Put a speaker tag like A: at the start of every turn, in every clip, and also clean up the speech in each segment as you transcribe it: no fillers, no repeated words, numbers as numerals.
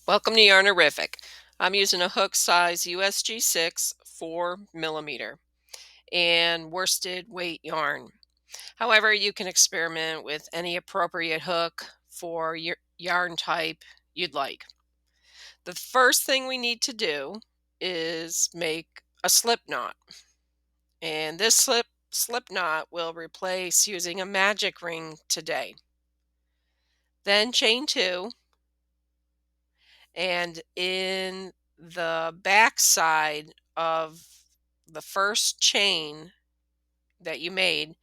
A: Welcome to Yarnerific. I'm using a hook size USG6 4 millimeter and worsted weight yarn. However, you can experiment with any appropriate hook for your yarn type you'd like. The first thing we need to do is make a slip knot. And this slip knot will replace using a magic ring today. Then chain 2, and in the back side of the first chain that you made,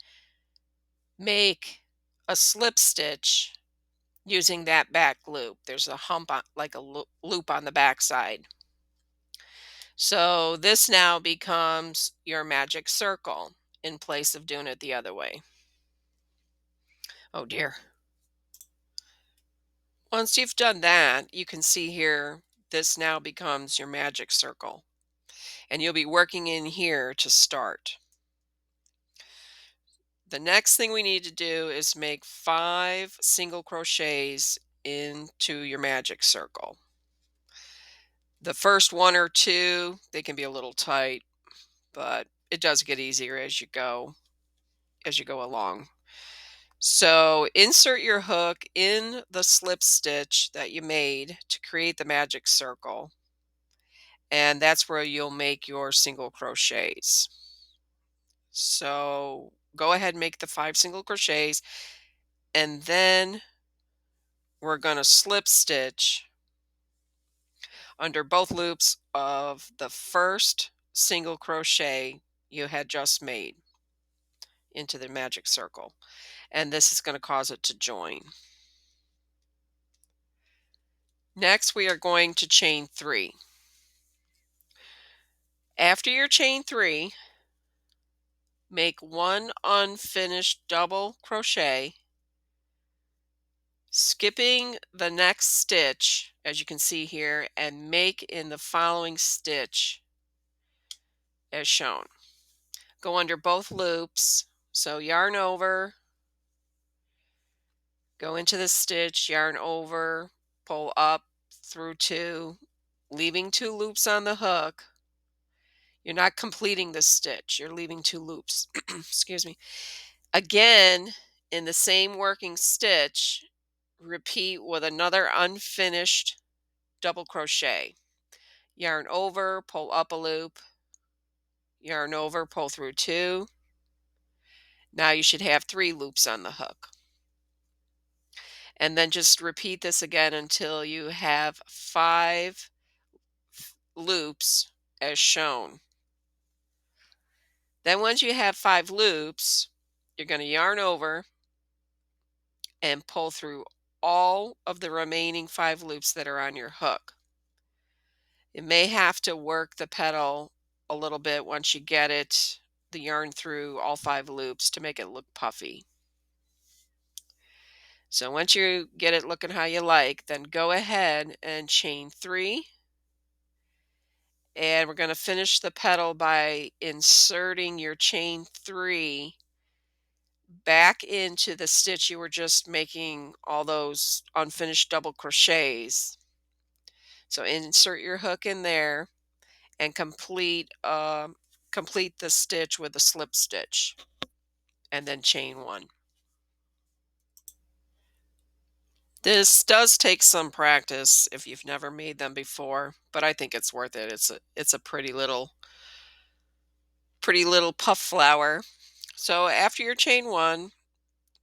A: make a slip stitch using that back loop. There's a hump on, like a loop on the back side. So this now becomes your magic circle in place of doing it the other way. Oh dear. Once you've done that, you can see here, this now becomes your magic circle. And you'll be working in here to start. The next thing we need to do is make 5 single crochets into your magic circle. The first 1 or 2, they can be a little tight, but it does get easier as you go along. So insert your hook in the slip stitch that you made to create the magic circle, and that's where you'll make your single crochets. So go ahead and make the 5 single crochets, and then we're going to slip stitch under both loops of the first single crochet you had just made into the magic circle, and this is going to cause it to join. Next, we are going to chain 3. After your chain 3, make 1 unfinished double crochet, skipping the next stitch as you can see here, and make in the following stitch as shown. Go under both loops, so yarn over, go into the stitch, yarn over, pull up through 2, leaving 2 loops on the hook. You're not completing the stitch, you're leaving 2 loops. Excuse me. Again, in the same working stitch, repeat with another unfinished double crochet. Yarn over, pull up a loop, yarn over, pull through 2. Now you should have 3 loops on the hook. And then just repeat this again until you have 5 loops as shown. Then once you have 5 loops, you're going to yarn over and pull through all of the remaining 5 loops that are on your hook. You may have to work the petal a little bit once you get the yarn through all 5 loops to make it look puffy. So once you get it looking how you like, then go ahead and chain 3. And we're going to finish the petal by inserting your chain 3 back into the stitch you were just making all those unfinished double crochets. So insert your hook in there and complete the stitch with a slip stitch, and then chain 1. This does take some practice if you've never made them before, but I think it's worth it. It's a pretty little puff flower. So after your chain 1,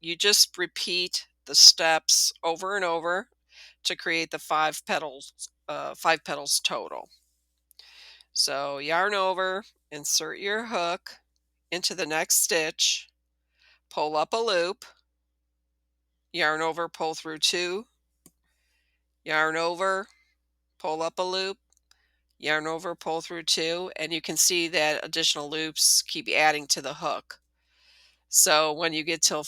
A: you just repeat the steps over and over to create the 5 petals total. So yarn over, insert your hook into the next stitch, pull up a loop, yarn over, pull through 2, yarn over, pull up a loop, yarn over, pull through 2, and you can see that additional loops keep adding to the hook. So when you get to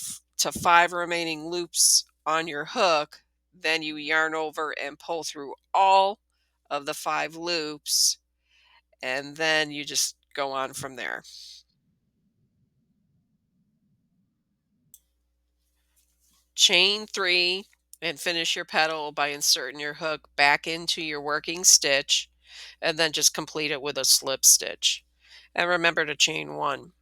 A: 5 remaining loops on your hook, then you yarn over and pull through all of the 5 loops, and then you just go on from there. Chain 3 and finish your petal by inserting your hook back into your working stitch and then just complete it with a slip stitch. And remember to chain one.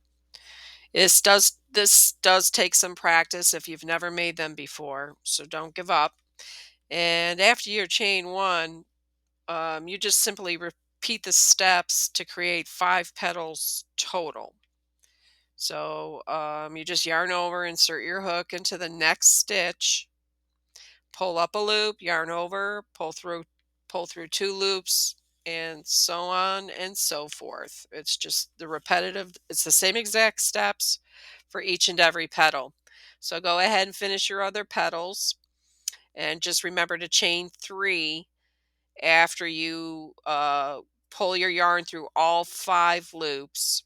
A: This does take some practice if you've never made them before, so don't give up. And after your chain one, you just simply repeat the steps to create 5 petals total. So you just yarn over, insert your hook into the next stitch, pull up a loop, yarn over, pull through 2 loops, and so on and so forth. It's just it's the same exact steps for each and every petal. So go ahead and finish your other petals, and just remember to chain 3 after you pull your yarn through all 5 loops.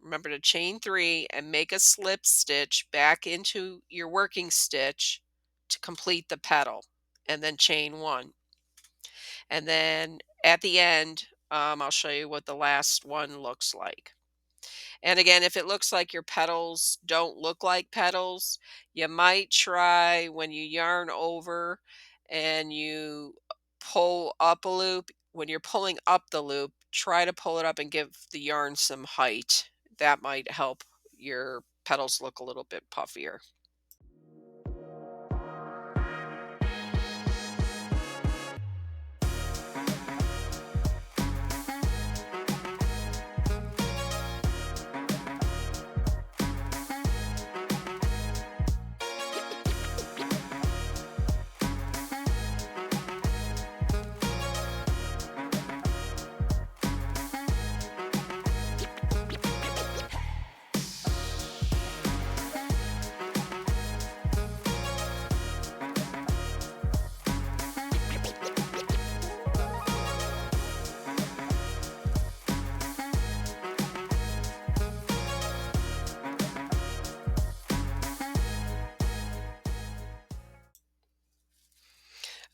A: Remember to chain 3 and make a slip stitch back into your working stitch to complete the petal, and then chain 1. And then at the end, I'll show you what the last one looks like. And again, if it looks like your petals don't look like petals, you might try when you yarn over and you pull up a loop. When you're pulling up the loop, try to pull it up and give the yarn some height. That might help your petals look a little bit puffier.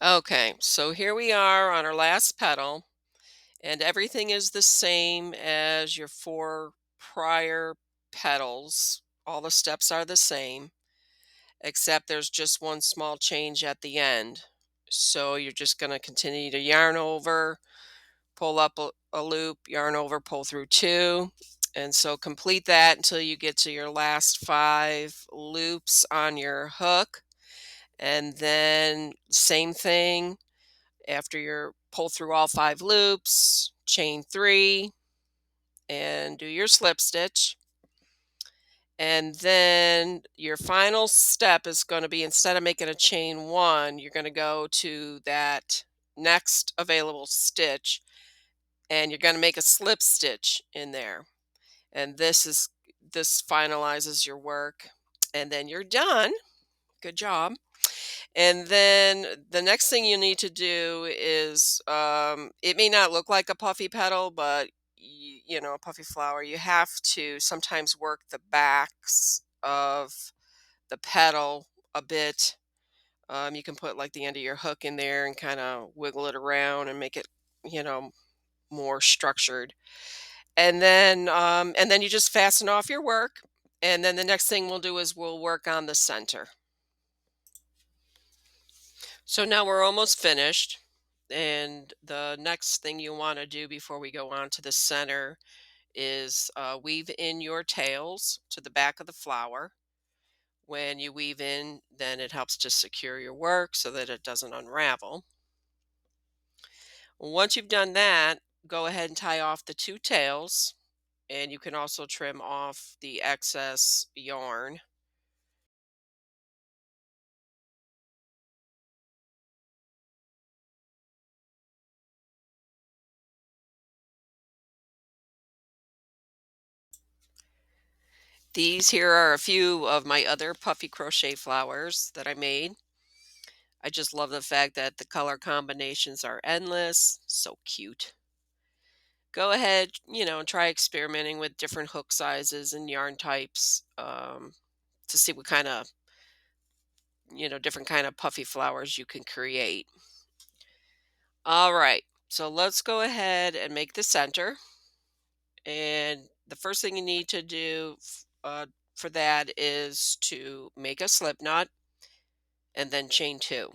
A: Okay, so here we are on our last petal, and everything is the same as your 4 prior petals. All the steps are the same, except there's just one small change at the end. So you're just going to continue to yarn over, pull up a loop, yarn over, pull through 2. And so complete that until you get to your last 5 loops on your hook. And then same thing, after you pull through all 5 loops, chain 3 and do your slip stitch. And then your final step is going to be, instead of making a chain 1, you're going to go to that next available stitch and you're going to make a slip stitch in there. And this finalizes your work, and then you're done. Good job. And then the next thing you need to do is, it may not look like a puffy petal, but a puffy flower, you have to sometimes work the backs of the petal a bit. You can put like the end of your hook in there and kind of wiggle it around and make it, you know, more structured. And then you just fasten off your work. And then the next thing we'll do is we'll work on the center. So now we're almost finished. And the next thing you want to do before we go on to the center is weave in your tails to the back of the flower. When you weave in, then it helps to secure your work so that it doesn't unravel. Once you've done that, go ahead and tie off the 2 tails, and you can also trim off the excess yarn. These here are a few of my other puffy crochet flowers that I made. I just love the fact that the color combinations are endless. So cute. Go ahead, try experimenting with different hook sizes and yarn types, to see what kind of, different kind of puffy flowers you can create. All right, so let's go ahead and make the center. And the first thing you need to do for that is to make a slip knot. and then chain 2.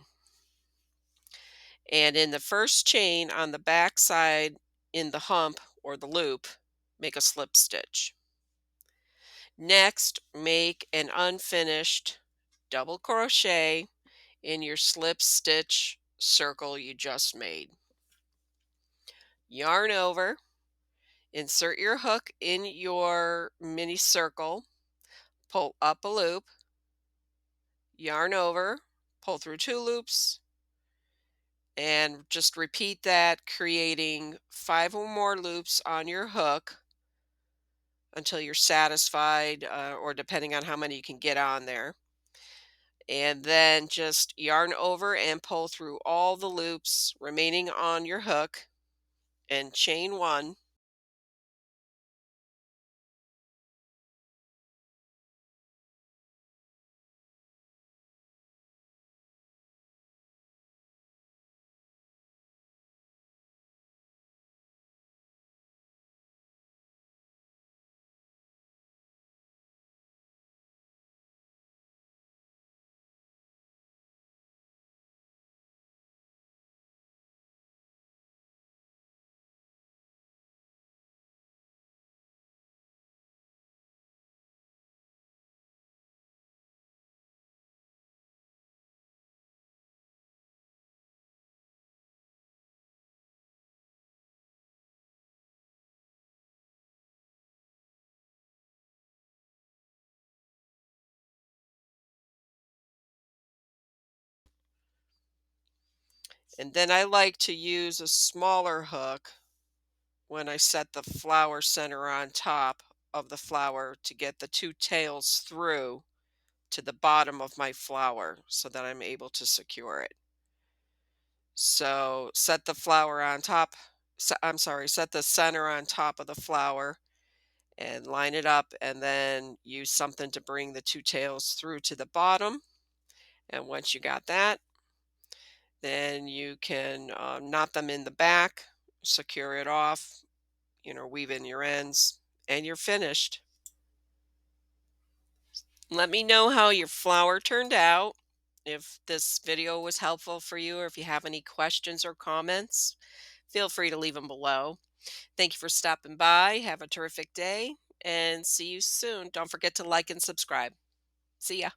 A: And in the first chain on the back side in the hump or the loop, make a slip stitch. Next, make an unfinished double crochet in your slip stitch circle you just made. Yarn over, insert your hook in your mini circle, pull up a loop, yarn over, pull through 2 loops, and just repeat that, creating 5 or more loops on your hook until you're satisfied, or depending on how many you can get on there. And then just yarn over and pull through all the loops remaining on your hook and chain 1. And then I like to use a smaller hook when I set the flower center on top of the flower to get the 2 tails through to the bottom of my flower so that I'm able to secure it. So set the flower on top, I'm sorry, set the center on top of the flower and line it up, and then use something to bring the 2 tails through to the bottom. And once you got that, then you can knot them in the back, secure it off, weave in your ends, and you're finished. Let me know how your flower turned out. If this video was helpful for you, or if you have any questions or comments, feel free to leave them below. Thank you for stopping by. Have a terrific day and see you soon. Don't forget to like and subscribe. See ya.